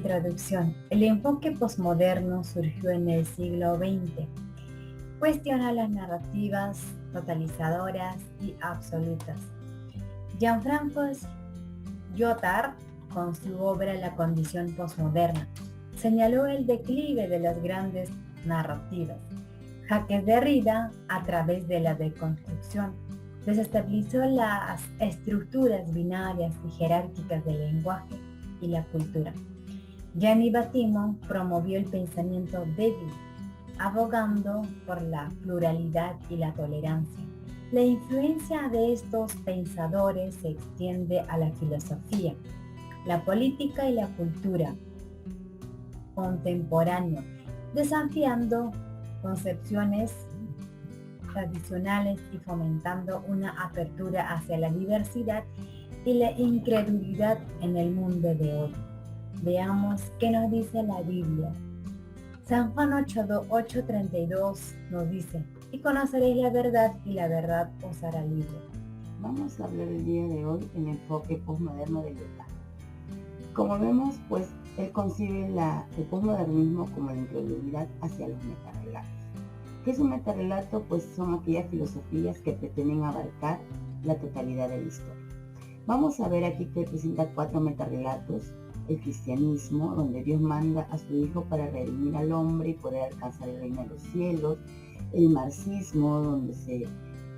Introducción. El enfoque posmoderno surgió en el siglo XX. Cuestiona las narrativas totalizadoras y absolutas. Jean-François Lyotard, con su obra La condición posmoderna, señaló el declive de las grandes narrativas. Jacques Derrida, a través de la deconstrucción, desestabilizó las estructuras binarias y jerárquicas del lenguaje y la cultura. Gianni Battimo promovió el pensamiento débil, abogando por la pluralidad y la tolerancia. La influencia de estos pensadores se extiende a la filosofía, la política y la cultura contemporánea, desafiando concepciones tradicionales y fomentando una apertura hacia la diversidad y la incredulidad en el mundo de hoy. Veamos qué nos dice la Biblia. San Juan 8:32 nos dice: y conoceréis la verdad, y la verdad os hará libre. Vamos a hablar el día de hoy el enfoque posmoderno de Lyotard. Como vemos, pues, él concibe el posmodernismo como la incredulidad hacia los metarrelatos. ¿Qué es un metarrelato? Pues son aquellas filosofías que pretenden abarcar la totalidad de la historia. Vamos a ver aquí que presenta 4 metarrelatos. El cristianismo, donde Dios manda a su Hijo para redimir al hombre y poder alcanzar el reino de los cielos. El marxismo, donde se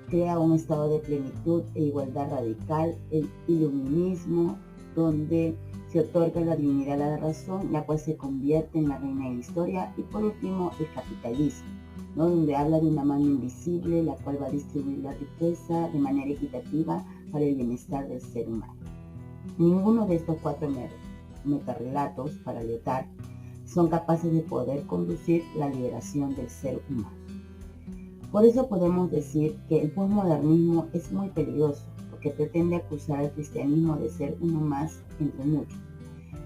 crea un estado de plenitud e igualdad radical. El iluminismo, donde se otorga la divinidad a la razón, la cual se convierte en la reina de la historia. Y por último, el capitalismo, ¿no? Donde habla de una mano invisible, la cual va a distribuir la riqueza de manera equitativa para el bienestar del ser humano. Ninguno de estos 4 metarrelatos para Lyotard son capaces de poder conducir la liberación del ser humano. Por eso podemos decir que el posmodernismo es muy peligroso, porque pretende acusar al cristianismo de ser uno más entre muchos.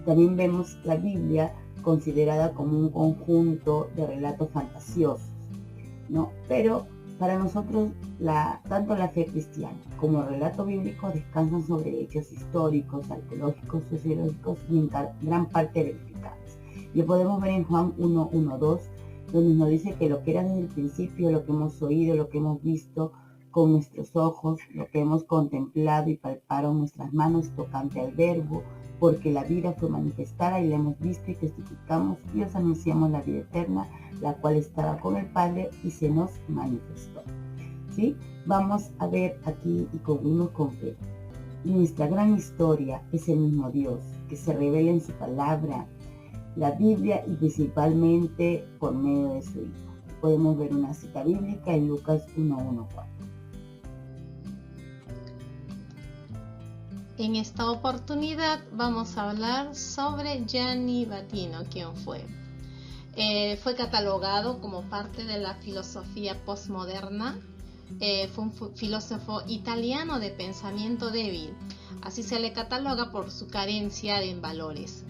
También vemos la Biblia considerada como un conjunto de relatos fantasiosos, ¿no? Pero para nosotros, tanto la fe cristiana como el relato bíblico descansan sobre hechos históricos, arqueológicos, sociológicos y en gran parte verificables. Lo podemos ver en Juan 1:1-2, donde nos dice que lo que era desde el principio, lo que hemos oído, lo que hemos visto con nuestros ojos, lo que hemos contemplado y palparon nuestras manos tocante al Verbo, porque la vida fue manifestada y la hemos visto y testificamos y os anunciamos la vida eterna, la cual estaba con el Padre y se nos manifestó. ¿Sí? Vamos a ver aquí y concluimos con que nuestra gran historia es el mismo Dios, que se revela en su palabra, la Biblia, y principalmente por medio de su Hijo. Podemos ver una cita bíblica en Lucas 1:1-4. En esta oportunidad vamos a hablar sobre Gianni Battimo, quien fue. Fue catalogado como parte de la filosofía posmoderna. Fue un filósofo italiano de pensamiento débil. Así se le cataloga por su carencia en valores.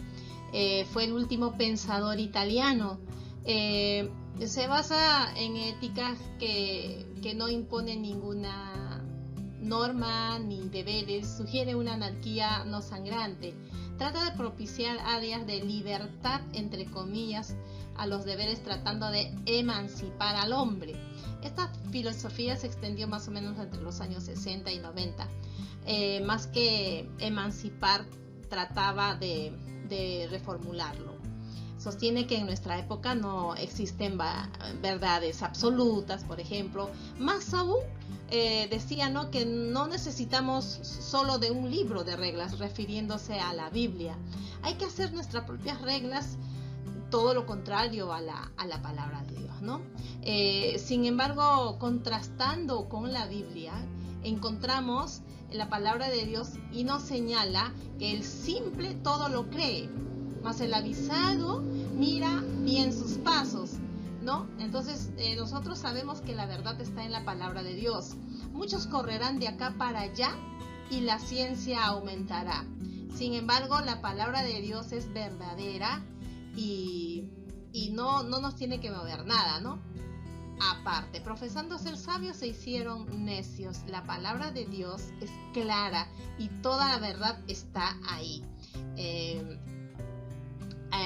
Fue el último pensador italiano. Se basa en éticas que no imponen ninguna norma ni deberes, sugiere una anarquía no sangrante, trata de propiciar áreas de libertad, entre comillas, a los deberes, tratando de emancipar al hombre. Esta filosofía se extendió más o menos entre los años 60 y 90. Más que emancipar, trataba de reformularlo. Sostiene que en nuestra época no existen verdades absolutas, por ejemplo. Más aún, decía, ¿no?, que no necesitamos solo de un libro de reglas, refiriéndose a la Biblia. Hay que hacer nuestras propias reglas, todo lo contrario a la palabra de Dios, ¿no? Sin embargo, contrastando con la Biblia, encontramos la palabra de Dios y nos señala que el simple todo lo cree, mas el avisado mira bien sus pasos, ¿no? Entonces nosotros sabemos que la verdad está en la palabra de Dios. Muchos correrán de acá para allá y la ciencia aumentará. Sin embargo, la palabra de Dios es verdadera y no nos tiene que mover nada, ¿no? Aparte, profesando ser sabios, se hicieron necios. La palabra de Dios es clara y toda la verdad está ahí.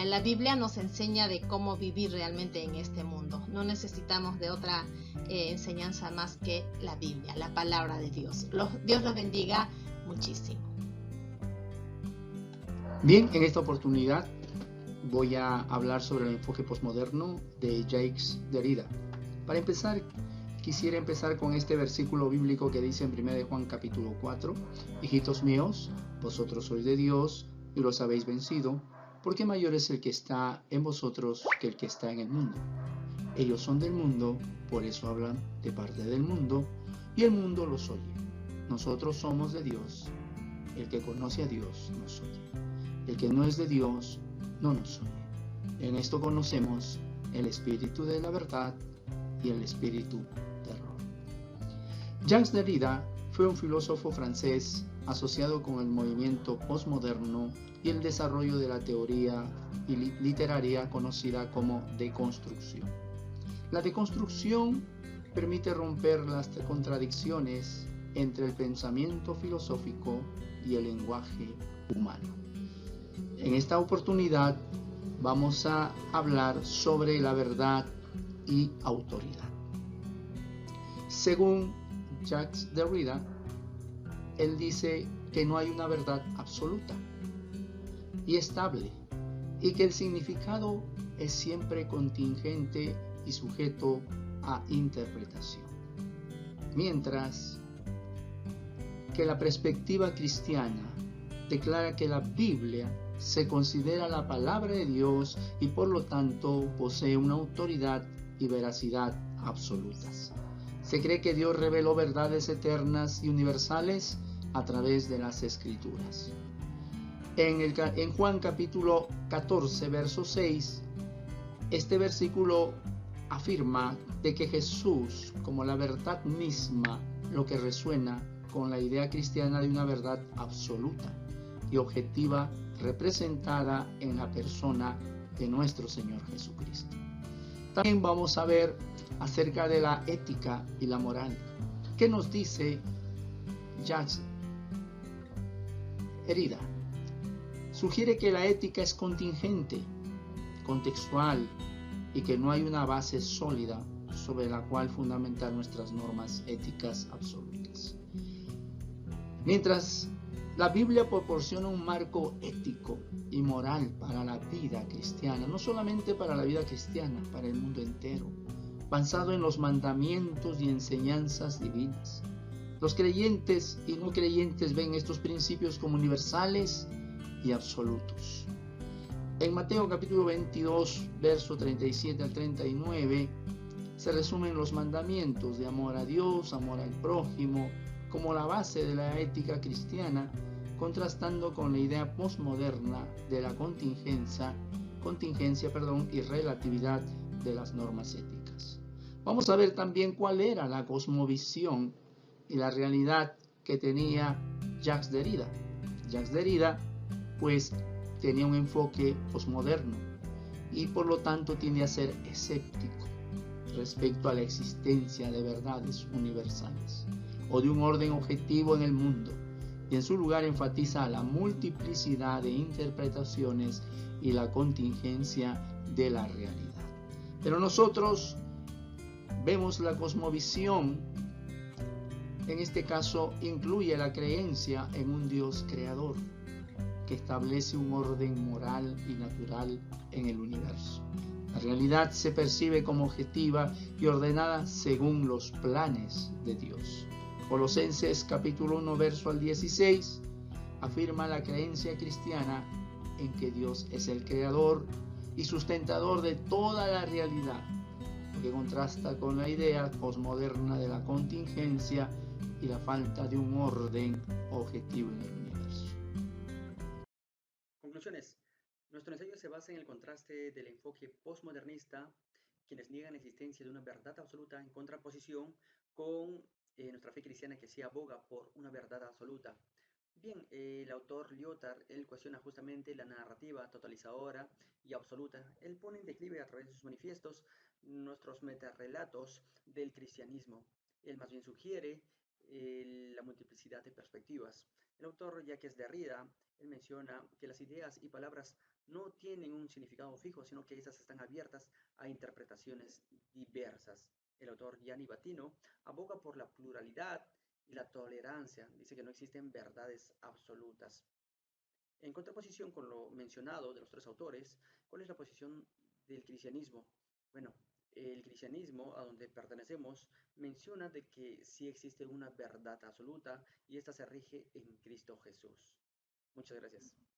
la Biblia nos enseña de cómo vivir realmente en este mundo. No necesitamos de otra enseñanza más que la Biblia, la palabra de Dios. Dios los bendiga muchísimo. Bien, en esta oportunidad voy a hablar sobre el enfoque posmoderno de Jacques Derrida. Para empezar, quisiera empezar con este versículo bíblico que dice en 1 de Juan capítulo 4: Hijitos míos, vosotros sois de Dios y los habéis vencido, porque mayor es el que está en vosotros que el que está en el mundo. Ellos son del mundo, por eso hablan de parte del mundo, y el mundo los oye. Nosotros somos de Dios. El que conoce a Dios nos oye. El que no es de Dios no nos oye. En esto conocemos el espíritu de la verdad y el espíritu de error. Jacques Derrida fue un filósofo francés asociado con el movimiento postmoderno y el desarrollo de la teoría literaria conocida como deconstrucción. La deconstrucción permite romper las contradicciones entre el pensamiento filosófico y el lenguaje humano. En esta oportunidad vamos a hablar sobre la verdad y autoridad. Según Jacques Derrida, él dice que no hay una verdad absoluta y estable, y que el significado es siempre contingente y sujeto a interpretación. Mientras que la perspectiva cristiana declara que la Biblia se considera la palabra de Dios y por lo tanto posee una autoridad y veracidad absolutas. Se cree que Dios reveló verdades eternas y universales a través de las Escrituras. En Juan capítulo 14, verso 6, este versículo afirma de que Jesús, como la verdad misma, lo que resuena con la idea cristiana de una verdad absoluta y objetiva representada en la persona de nuestro Señor Jesucristo. También vamos a ver acerca de la ética y la moral. ¿Qué nos dice Jacques Derrida? Sugiere que la ética es contingente, contextual y que no hay una base sólida sobre la cual fundamentar nuestras normas éticas absolutas. Mientras la Biblia proporciona un marco ético y moral para la vida cristiana, no solamente para la vida cristiana, para el mundo entero, basado en los mandamientos y enseñanzas divinas. Los creyentes y no creyentes ven estos principios como universales y absolutos. En Mateo capítulo 22, verso 37 al 39, se resumen los mandamientos de amor a Dios, amor al prójimo, como la base de la ética cristiana, contrastando con la idea postmoderna de la contingencia y relatividad de las normas éticas. Vamos a ver también cuál era la cosmovisión y la realidad que tenía Jacques Derrida. Jacques Derrida, pues, tenía un enfoque postmoderno y por lo tanto tiende a ser escéptico respecto a la existencia de verdades universales o de un orden objetivo en el mundo, y en su lugar enfatiza la multiplicidad de interpretaciones y la contingencia de la realidad. Pero nosotros vemos la cosmovisión, en este caso incluye la creencia en un Dios creador que establece un orden moral y natural en el universo. La realidad se percibe como objetiva y ordenada según los planes de Dios. Colosenses capítulo 1, verso al 16, afirma la creencia cristiana en que Dios es el creador y sustentador de toda la realidad, lo que contrasta con la idea posmoderna de la contingencia y la falta de un orden objetivo en el universo. Conclusiones. Nuestro ensayo se basa en el contraste del enfoque postmodernista, quienes niegan la existencia de una verdad absoluta, en contraposición con nuestra fe cristiana que sí aboga por una verdad absoluta. Bien, el autor Lyotard, él cuestiona justamente la narrativa totalizadora y absoluta. Él pone en declive a través de sus manifiestos nuestros metarrelatos del cristianismo. Él más bien sugiere la multiplicidad de perspectivas. El autor Jacques Derrida, él menciona que las ideas y palabras no tienen un significado fijo, sino que estas están abiertas a interpretaciones diversas. El autor Gianni Battino aboga por la pluralidad y la tolerancia. Dice que no existen verdades absolutas. En contraposición con lo mencionado de los tres autores, ¿cuál es la posición del cristianismo? Bueno, el cristianismo a donde pertenecemos menciona de que sí existe una verdad absoluta y esta se rige en Cristo Jesús. Muchas gracias.